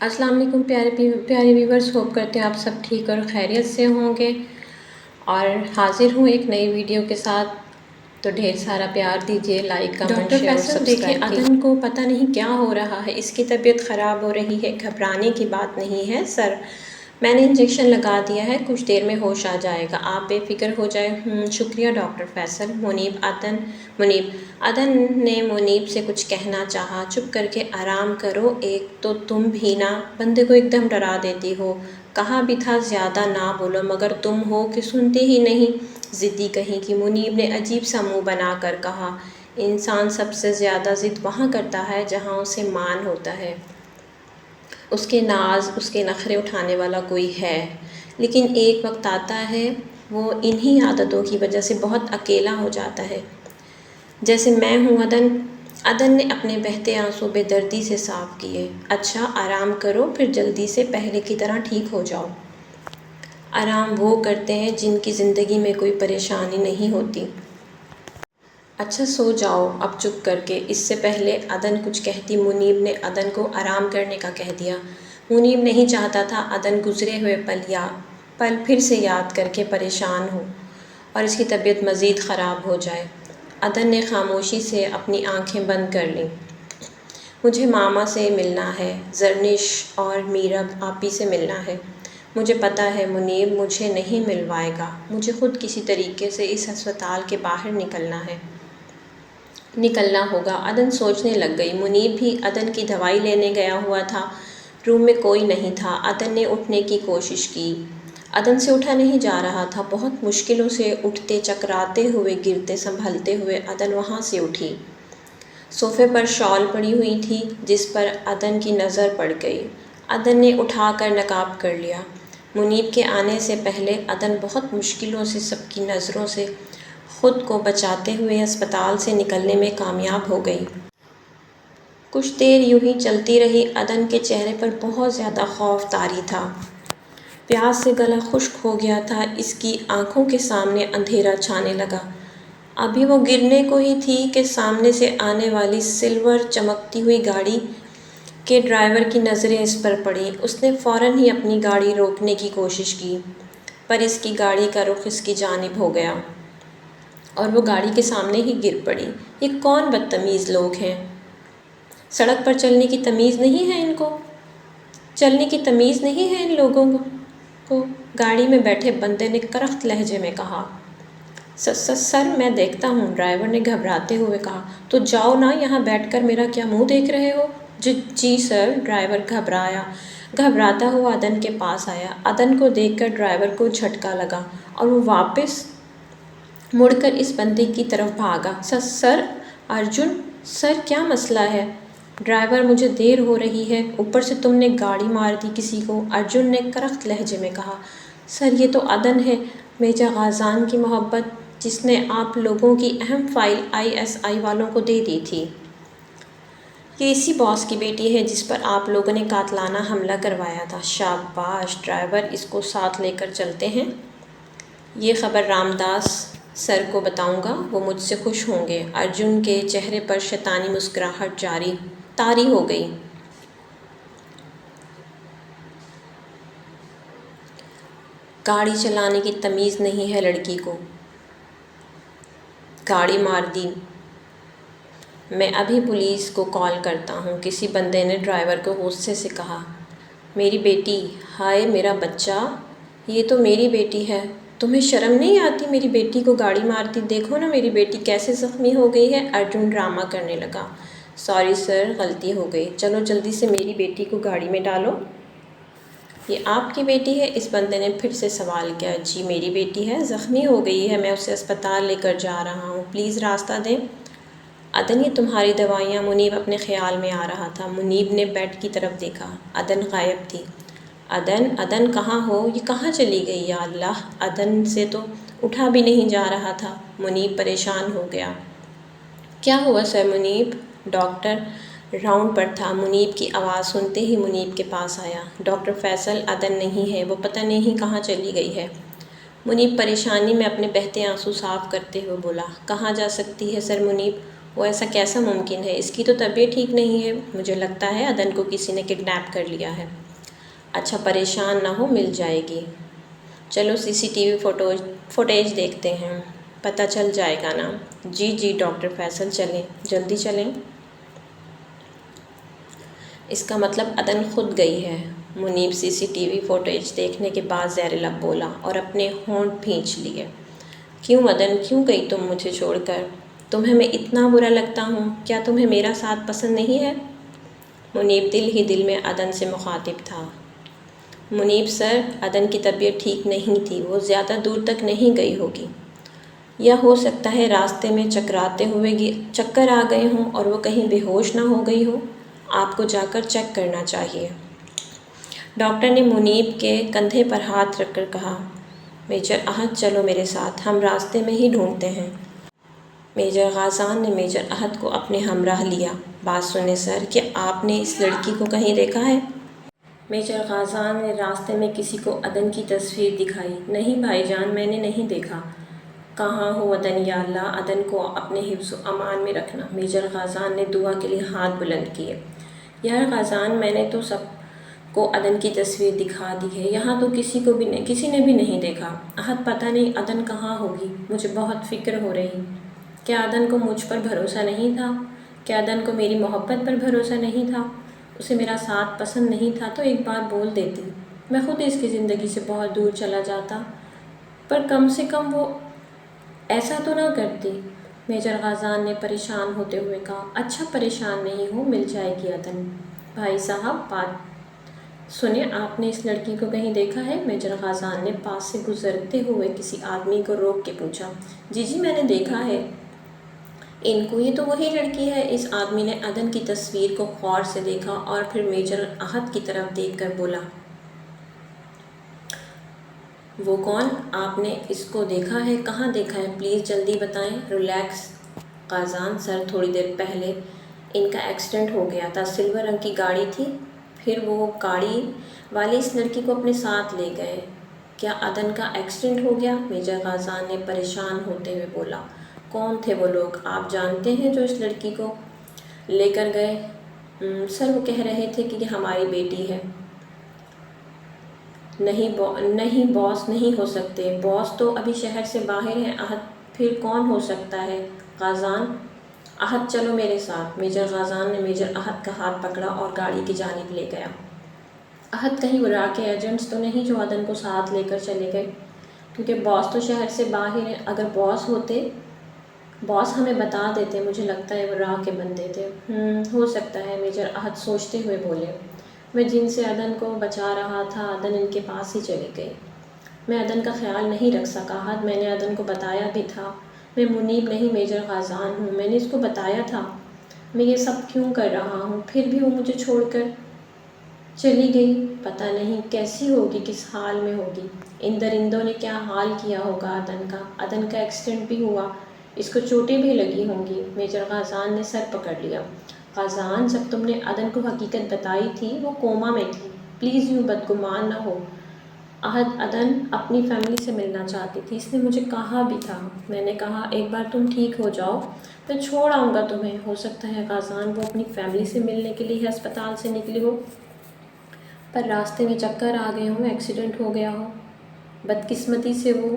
السلام علیکم پیارے ویورز، ہوپ کرتے ہیں آپ سب ٹھیک اور خیریت سے ہوں گے، اور حاضر ہوں ایک نئی ویڈیو کے ساتھ۔ تو ڈھیر سارا پیار دیجیے، لائک کمنٹ شیئر اور سبسکرائب کیجیے۔ دیکھیں، عدن کو پتہ نہیں کیا ہو رہا ہے، اس کی طبیعت خراب ہو رہی ہے، گھبرانے کی بات نہیں ہے سر، میں نے انجیکشن لگا دیا ہے، کچھ دیر میں ہوش آ جائے گا، آپ بے فکر ہو جائیں۔ شکریہ ڈاکٹر فیصل۔ عدن نے منیب سے کچھ کہنا چاہا، چپ کر کے آرام کرو، ایک تو تم بھی نا بندے کو ایک دم ڈرا دیتی ہو، کہا بھی تھا زیادہ نہ بولو مگر تم ہو کہ سنتے ہی نہیں، ضدی کہیں کی۔ منیب نے عجیب سا منہ بنا کر کہا، انسان سب سے زیادہ ضد وہاں کرتا ہے جہاں اسے مان ہوتا ہے، اس کے ناز، اس کے نخرے اٹھانے والا کوئی ہے، لیکن ایک وقت آتا ہے وہ انہی عادتوں کی وجہ سے بہت اکیلا ہو جاتا ہے، جیسے میں ہوں۔ عدن نے اپنے بہتے آنسو بے دردی سے صاف کیے۔ اچھا آرام کرو، پھر جلدی سے پہلے کی طرح ٹھیک ہو جاؤ۔ آرام وہ کرتے ہیں جن کی زندگی میں کوئی پریشانی نہیں ہوتی۔ اچھا سو جاؤ اب چپ کر کے۔ اس سے پہلے عدن کچھ کہتی، منیب نے عدن کو آرام کرنے کا کہہ دیا۔ منیب نہیں چاہتا تھا عدن گزرے ہوئے پل پھر سے یاد کر کے پریشان ہو اور اس کی طبیعت مزید خراب ہو جائے۔ عدن نے خاموشی سے اپنی آنکھیں بند کر لیں۔ مجھے ماما سے ملنا ہے، زرنش اور میرب آپی سے ملنا ہے۔ مجھے پتہ ہے منیب مجھے نہیں ملوائے گا، مجھے خود کسی طریقے سے اس ہسپتال کے باہر نکلنا ہوگا۔ عدن سوچنے لگ گئی۔ منیب بھی عدن کی دوائی لینے گیا ہوا تھا، روم میں کوئی نہیں تھا۔ عدن نے اٹھنے کی کوشش کی، عدن سے اٹھا نہیں جا رہا تھا، بہت مشکلوں سے اٹھتے، چکراتے ہوئے، گرتے سنبھلتے ہوئے عدن وہاں سے اٹھی۔ صوفے پر شال پڑی ہوئی تھی جس پر عدن کی نظر پڑ گئی۔ عدن نے اٹھا کر نقاب کر لیا۔ منیب کے آنے سے پہلے عدن بہت مشکلوں سے سب کی نظروں سے خود کو بچاتے ہوئے ہسپتال سے نکلنے میں کامیاب ہو گئی۔ کچھ دیر یوں ہی چلتی رہی۔ عدن کے چہرے پر بہت زیادہ خوف طاری تھا، پیاس سے گلا خشک ہو گیا تھا، اس کی آنکھوں کے سامنے اندھیرا چھانے لگا۔ ابھی وہ گرنے کو ہی تھی کہ سامنے سے آنے والی سلور چمکتی ہوئی گاڑی کے ڈرائیور کی نظریں اس پر پڑیں۔ اس نے فوراً ہی اپنی گاڑی روکنے کی کوشش کی، پر اس کی گاڑی کا رخ اس کی جانب ہو گیا اور وہ گاڑی کے سامنے ہی گر پڑی۔ یہ کون بدتمیز لوگ ہیں، سڑک پر چلنے کی تمیز نہیں ہے ان کو، چلنے کی تمیز نہیں ہے ان لوگوں کو، گاڑی میں بیٹھے بندے نے کرخت لہجے میں کہا۔ سر میں دیکھتا ہوں، ڈرائیور نے گھبراتے ہوئے کہا۔ تو جاؤ نا، یہاں بیٹھ کر میرا کیا منہ دیکھ رہے ہو؟ جی سر، ڈرائیور گھبراتا ہوا عدن کے پاس آیا۔ عدن کو دیکھ کر ڈرائیور کو جھٹکا لگا اور وہ واپس مڑ کر اس بندے کی طرف بھاگا۔ سر ارجن، سر کیا مسئلہ ہے؟ ڈرائیور مجھے دیر ہو رہی ہے، اوپر سے تم نے گاڑی مار دی کسی کو، ارجن نے کرخت لہجے میں کہا۔ سر یہ تو عدن ہے، میجر غازان کی محبت، جس نے آپ لوگوں کی اہم فائل ISI والوں کو دے دی تھی۔ یہ اسی باس کی بیٹی ہے جس پر آپ لوگوں نے قاتلانہ حملہ کروایا تھا۔ شاباش ڈرائیور، اس کو ساتھ لے کر چلتے ہیں، یہ خبر رامداس سر کو بتاؤں گا، وہ مجھ سے خوش ہوں گے۔ ارجن کے چہرے پر شیطانی مسکراہٹ طاری ہو گئی۔ گاڑی چلانے کی تمیز نہیں ہے لڑکی کو، گاڑی مار دی۔ میں ابھی پولیس کو کال کرتا ہوں، کسی بندے نے ڈرائیور کو غصے سے کہا۔ میری بیٹی، ہائے میرا بچہ، یہ تو میری بیٹی ہے، تمہیں شرم نہیں آتی میری بیٹی کو گاڑی مار دی؟ دیکھو نا میری بیٹی کیسے زخمی ہو گئی ہے۔ ارجن ڈرامہ کرنے لگا۔ سوری سر، غلطی ہو گئی، چلو جلدی سے میری بیٹی کو گاڑی میں ڈالو۔ یہ آپ کی بیٹی ہے؟ اس بندے نے پھر سے سوال کیا۔ جی میری بیٹی ہے، زخمی ہو گئی ہے، میں اسے ہسپتال لے کر جا رہا ہوں، پلیز راستہ دیں۔ عدن یہ تمہاری دوائیاں، منیب اپنے خیال میں آ رہا تھا۔ منیب نے بیڈ کی طرف دیکھا، عدن غائب تھی۔ عدن کہاں ہو؟ یہ کہاں چلی گئی؟ یا اللہ، عدن سے تو اٹھا بھی نہیں جا رہا تھا۔ منیب پریشان ہو گیا۔ کیا ہوا سر؟ منیب ڈاکٹر راؤنڈ پر تھا، منیب کی آواز سنتے ہی منیب کے پاس آیا۔ ڈاکٹر فیصل، عدن نہیں ہے، وہ پتہ نہیں کہاں چلی گئی ہے۔ منیب پریشانی میں اپنے بہتے آنسو صاف کرتے ہوئے بولا۔ کہاں جا سکتی ہے سر منیب؟ وہ ایسا کیسا ممکن ہے؟ اس کی تو طبیعت ٹھیک نہیں ہے، مجھے لگتا ہے عدن کو کسی نے کڈنیپ کر لیا ہے۔ اچھا پریشان نہ ہو، مل جائے گی۔ چلو CCTV فوٹیج دیکھتے ہیں، پتہ چل جائے گا نا۔ جی جی ڈاکٹر فیصل، چلیں جلدی چلیں۔ اس کا مطلب عدن خود گئی ہے۔ منیب CCTV فوٹیج دیکھنے کے بعد زیر لب بولا اور اپنے ہونٹ بھینچ لیے۔ کیوں عدن، کیوں گئی تم مجھے چھوڑ کر؟ تمہیں میں اتنا برا لگتا ہوں؟ کیا تمہیں میرا ساتھ پسند نہیں ہے؟ منیب دل ہی دل میں عدن سے مخاطب تھا۔ منیب سر، عدن کی طبیعت ٹھیک نہیں تھی، وہ زیادہ دور تک نہیں گئی ہوگی، یا ہو سکتا ہے راستے میں چکراتے ہوئے چکر آ گئے ہوں اور وہ کہیں بے ہوش نہ ہو گئی ہو۔ آپ کو جا کر چیک کرنا چاہیے۔ ڈاکٹر نے منیب کے کندھے پر ہاتھ رکھ کر کہا۔ میجر احد چلو میرے ساتھ، ہم راستے میں ہی ڈھونڈتے ہیں۔ میجر غازان نے میجر احد کو اپنے ہمراہ لیا۔ بات سنیں سر، کیا آپ نے اس لڑکی کو کہیں دیکھا ہے؟ میجر غازان نے راستے میں کسی کو عدن کی تصویر دکھائی۔ نہیں بھائی جان، میں نے نہیں دیکھا۔ کہاں ہو عدن، یا اللہ عدن کو اپنے حفظ و امان میں رکھنا۔ میجر غازان نے دعا کے لیے ہاتھ بلند کیے۔ یار غازان، میں نے تو سب کو عدن کی تصویر دکھا دی ہے، یہاں تو کسی نے بھی نہیں دیکھا۔ احد پتہ نہیں عدن کہاں ہوگی، مجھے بہت فکر ہو رہی۔ کیا عدن کو مجھ پر بھروسہ نہیں تھا؟ کیا عدن کو میری محبت پر بھروسہ نہیں تھا؟ اسے میرا ساتھ پسند نہیں تھا تو ایک بار بول دیتی، میں خود اس کی زندگی سے بہت دور چلا جاتا، پر کم سے کم وہ ایسا تو نہ کرتی۔ میجر غازان نے پریشان ہوتے ہوئے کہا۔ اچھا پریشان نہیں ہو، مل جائے گی عدن۔ بھائی صاحب بات سنیں، آپ نے اس لڑکی کو کہیں دیکھا ہے؟ میجر غازان نے پاس سے گزرتے ہوئے کسی آدمی کو روک کے پوچھا۔ جی جی میں نے دیکھا ہے ان کو، یہ تو وہی لڑکی ہے۔ اس آدمی نے عدن کی تصویر کو غور سے دیکھا اور پھر میجر احد کی طرف دیکھ کر بولا۔ وہ کون؟ آپ نے اس کو دیکھا ہے؟ کہاں دیکھا ہے؟ پلیز جلدی بتائیں۔ ریلیکس غازان سر، تھوڑی دیر پہلے ان کا ایکسیڈنٹ ہو گیا تھا، سلور رنگ کی گاڑی تھی، پھر وہ گاڑی والے اس لڑکی کو اپنے ساتھ لے گئے۔ کیا عدن کا ایکسیڈنٹ ہو گیا؟ میجر غازان نے پریشان ہوتے ہوئے بولا۔ کون تھے وہ لوگ، آپ جانتے ہیں، جو اس لڑکی کو لے کر گئے؟ سر وہ کہہ رہے تھے کہ یہ ہماری بیٹی ہے۔ نہیں باس نہیں ہو سکتے، باس تو ابھی شہر سے باہر ہیں۔ احد پھر کون ہو سکتا ہے؟ غازان، احد چلو میرے ساتھ۔ میجر غازان نے میجر احد کا ہاتھ پکڑا اور گاڑی کی جانب لے گیا۔ احد کہیں را کے ایجنٹس تو نہیں جو عدن کو ساتھ لے کر چلے گئے؟ کیونکہ باس تو شہر سے باہر ہیں، اگر باس ہوتے، باس ہمیں بتا دیتے، مجھے لگتا ہے وہ راہ کے بندے تھے۔ ہو سکتا ہے، میجر احد سوچتے ہوئے بولے۔ میں جن سے عدن کو بچا رہا تھا، عدن ان کے پاس ہی چلی گئی۔ میں عدن کا خیال نہیں رکھ سکا احد، میں نے عدن کو بتایا بھی تھا، میں منیب نہیں میجر غازان ہوں، میں نے اس کو بتایا تھا میں یہ سب کیوں کر رہا ہوں، پھر بھی وہ مجھے چھوڑ کر چلی گئی۔ پتہ نہیں کیسی ہوگی، کس حال میں ہوگی، ان درندوں نے کیا حال کیا ہوگا عدن کا۔ عدن کا ایکسیڈنٹ بھی ہوا، اس کو چوٹیں بھی لگی ہوں گی۔ میجر غازان نے سر پکڑ لیا۔ غازان، جب تم نے عدن کو حقیقت بتائی تھی وہ کوما میں تھی، پلیز یوں بدگمان نہ ہو۔ احد، عدن اپنی فیملی سے ملنا چاہتی تھی، اس نے مجھے کہا بھی تھا، میں نے کہا ایک بار تم ٹھیک ہو جاؤ میں چھوڑ آؤں گا تمہیں۔ ہو سکتا ہے غازان وہ اپنی فیملی سے ملنے کے لیے ہسپتال سے نکلی ہو، پر راستے میں چکر آ گئے ہوں، ایکسیڈنٹ ہو گیا ہو، بدقسمتی سے وہ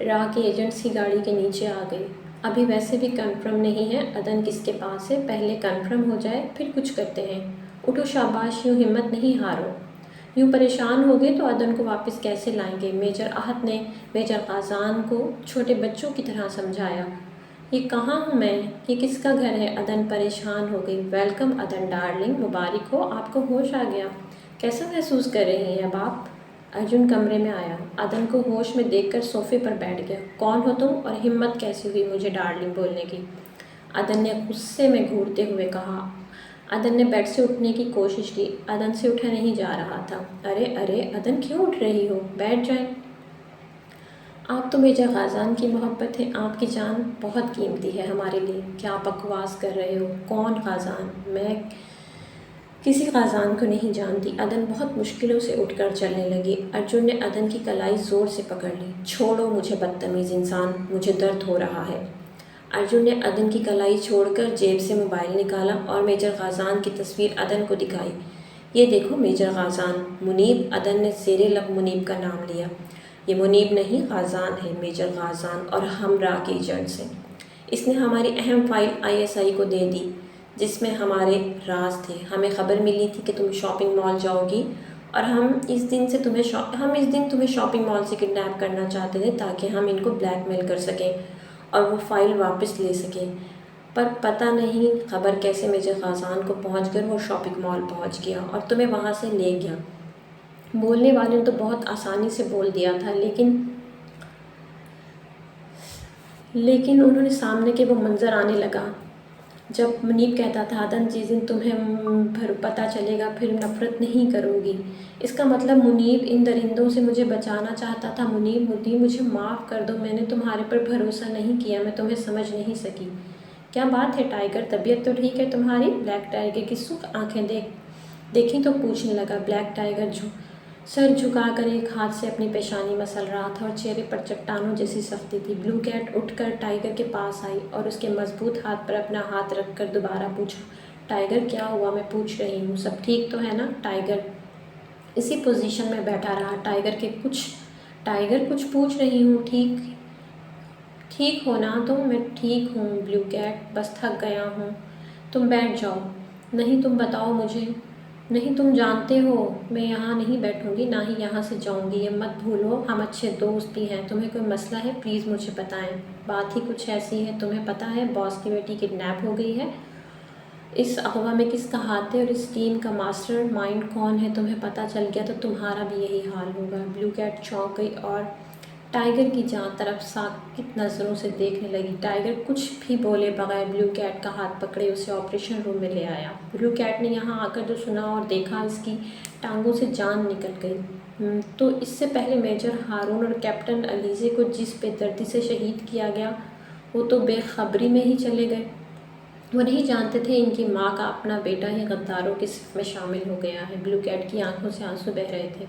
راہ کے ایجنٹس کی گاڑی کے نیچے آ گئی۔ ابھی ویسے بھی کنفرم نہیں ہے عدن کس کے پاس ہے، پہلے کنفرم ہو جائے پھر کچھ کرتے ہیں۔ اٹھو شاباش، یوں ہمت نہیں ہارو، یوں پریشان ہو گئے تو عدن کو واپس کیسے لائیں گے؟ میجر احد نے میجر غازان کو چھوٹے بچوں کی طرح سمجھایا۔ یہ کہاں ہوں میں، یہ کس کا گھر ہے؟ عدن پریشان ہو گئی۔ ویلکم عدن ڈارلنگ، مبارک ہو، آپ کو ہوش آ گیا، کیسا محسوس کر رہی ہیں اب آپ؟ ارجن کمرے میں آیا، عدن کو ہوش میں دیکھ کر صوفے پر بیٹھ گیا۔ کون ہو تم اور ہمت کیسی ہوئی مجھے ڈارلنگ بولنے کی؟ عدن نے غصے میں گھورتے ہوئے کہا۔ عدن نے بیڈ سے اٹھنے کی کوشش کی، عدن سے اٹھا نہیں جا رہا تھا۔ ارے عدن کیوں اٹھ رہی ہو، بیٹھ جائیں۔ آپ تو میجر غازان کی محبت ہے، آپ کی جان بہت قیمتی ہے ہمارے لیے۔ کیا بکواس کر رہے ہو؟ کون غازان؟ میں کسی غازان کو نہیں جانتی۔ عدن بہت مشکلوں سے اٹھ کر چلنے لگی۔ ارجن نے عدن کی کلائی زور سے پکڑ لی۔ چھوڑو مجھے بدتمیز انسان، مجھے درد ہو رہا ہے۔ ارجن نے عدن کی کلائی چھوڑ کر جیب سے موبائل نکالا اور میجر غازان کی تصویر عدن کو دکھائی۔ یہ دیکھو میجر غازان، منیب۔ عدن نے زیر لب منیب کا نام لیا۔ یہ منیب نہیں، غازان ہے، میجر غازان، اور ہم را کے ایجنٹس ہیں۔ اس نے ہماری اہم فائل ISI کو دے دی جس میں ہمارے راز تھے۔ ہمیں خبر ملی تھی کہ تم شاپنگ مال جاؤ گی اور ہم اس دن تمہیں شاپنگ مال سے کڈنیپ کرنا چاہتے تھے تاکہ ہم ان کو بلیک میل کر سکیں اور وہ فائل واپس لے سکیں۔ پر پتہ نہیں خبر کیسے میجر غازان کو پہنچ کر وہ شاپنگ مال پہنچ گیا اور تمہیں وہاں سے لے گیا۔ بولنے والے نے تو بہت آسانی سے بول دیا تھا لیکن انہوں نے سامنے کے وہ منظر آنے لگا جب منیب کہتا تھا عدن جس دن تمہیں پتہ چلے گا پھر نفرت نہیں کرو گی۔ اس کا مطلب منیب ان درندوں سے مجھے بچانا چاہتا تھا۔ منیب مجھے معاف کر دو، میں نے تمہارے پر بھروسہ نہیں کیا، میں تمہیں سمجھ نہیں سکی۔ کیا بات ہے ٹائیگر، طبیعت تو ٹھیک ہے تمہاری؟ بلیک ٹائیگر کی سرخ آنکھیں دیکھیں تو پوچھنے لگا۔ بلیک ٹائیگر سر جھکا کر ایک ہاتھ سے اپنی پیشانی مسل رہا تھا اور چہرے پر چٹانوں جیسی سختی تھی۔ بلو کیٹ اٹھ کر ٹائیگر کے پاس آئی اور اس کے مضبوط ہاتھ پر اپنا ہاتھ رکھ کر دوبارہ پوچھا، ٹائیگر کیا ہوا؟ میں پوچھ رہی ہوں سب ٹھیک تو ہے نا؟ ٹائیگر اسی پوزیشن میں بیٹھا رہا۔ ٹائیگر کچھ پوچھ رہی ہوں، ٹھیک ہو نا تم؟ میں ٹھیک ہوں بلو کیٹ، بس تھک گیا ہوں۔ تم بیٹھ جاؤ۔ نہیں تم بتاؤ مجھے۔ نہیں تم جانتے ہو میں یہاں نہیں بیٹھوں گی، نہ ہی یہاں سے جاؤں گی، یہ مت بھولو، ہم اچھے دوست بھی ہیں۔ تمہیں کوئی مسئلہ ہے؟ پلیز مجھے بتائیں۔ بات ہی کچھ ایسی ہے، تمہیں پتہ ہے باس کی بیٹی کڈنیپ ہو گئی ہے۔ اس اغوا میں کس کا ہاتھ ہے اور اس ٹیم کا ماسٹر مائنڈ کون ہے؟ تمہیں پتہ چل گیا تو تمہارا بھی یہی حال ہوگا۔ بلو کیٹ چونک گئی اور ٹائیگر کی جان طرف ساکت نظروں سے دیکھنے لگی۔ ٹائیگر کچھ بھی بولے بغیر بلو کیٹ کا ہاتھ پکڑے اسے آپریشن روم میں لے آیا۔ بلو کیٹ نے یہاں آ کر جو سنا اور دیکھا اس کی ٹانگوں سے جان نکل گئی۔ تو اس سے پہلے میجر ہارون اور کیپٹن علیزے کو جس بے دردی سے شہید کیا گیا وہ تو بے خبری میں ہی چلے گئے۔ وہ نہیں جانتے تھے ان کی ماں کا اپنا بیٹا ہی غداروں کی صف میں شامل ہو گیا ہے۔ بلو کیٹ کی آنکھوں سے آنسو بہہ رہے تھے۔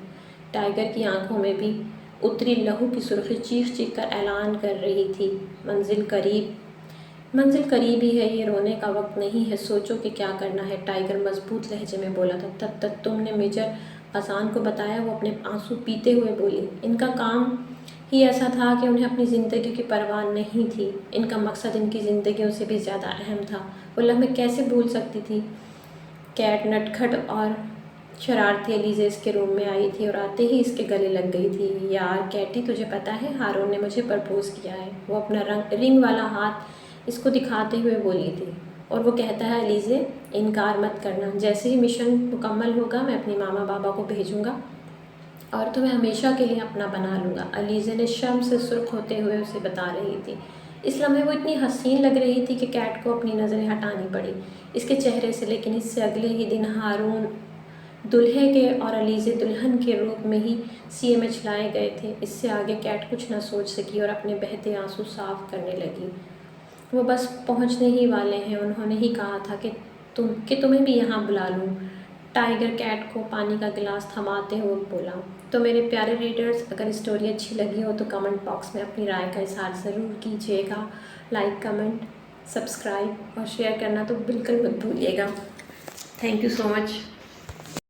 ٹائیگر کی آنکھوں میں بھی اتری لہو کی سرخی چیخ چیخ کر اعلان کر رہی تھی، منزل قریب ہی ہے، یہ رونے کا وقت نہیں ہے، سوچو کہ کیا کرنا ہے۔ ٹائیگر مضبوط لہجے میں بولا تھا۔ تب تم نے میجر غازان کو بتایا؟ وہ اپنے آنسو پیتے ہوئے بولی۔ ان کا کام ہی ایسا تھا کہ انہیں اپنی زندگی کی پرواہ نہیں تھی، ان کا مقصد ان کی زندگیوں سے بھی زیادہ اہم تھا۔ وہ لمحے کیسے بھول سکتی تھی؟ کیٹ نٹکھٹ اور شرارتی علیزے اس کے روم میں آئی تھی اور آتے ہی اس کے گلے لگ گئی تھی۔ یار کیٹی تجھے پتہ ہے ہارون نے مجھے پرپوز کیا ہے، وہ اپنا رنگ والا ہاتھ اس کو دکھاتے ہوئے بولی تھی، اور وہ کہتا ہے علیزے انکار مت کرنا، جیسے ہی مشن مکمل ہوگا میں اپنی ماما بابا کو بھیجوں گا اور تمہیں ہمیشہ کے لیے اپنا بنا لوں گا۔ علیزے نے شرم سے سرخ ہوتے ہوئے اسے بتا رہی تھی۔ اس لمحے وہ اتنی حسین لگ رہی تھی کہ کیٹ کو اپنی نظریں ہٹانی پڑی اس کے چہرے سے، لیکن اس سے اگلے ہی دن ہارون دلہے کے اور علیزے دلہن کے روپ میں ہی CMH لائے گئے تھے۔ اس سے آگے کیٹ کچھ نہ سوچ سکی اور اپنے بہتے آنسو صاف کرنے لگی۔ وہ بس پہنچنے ہی والے ہیں، انہوں نے ہی کہا تھا کہ تمہیں بھی یہاں بلا لوں۔ ٹائیگر کیٹ کو پانی کا گلاس تھماتے ہوئے بولا۔ تو میرے پیارے ریڈرز، اگر اسٹوری اچھی لگی ہو تو کمنٹ باکس میں اپنی رائے کا اظہار ضرور کیجیے گا۔ لائک، کمنٹ، سبسکرائب اور شیئر کرنا تو بالکل مت بھولیے گا۔ Thank you so much.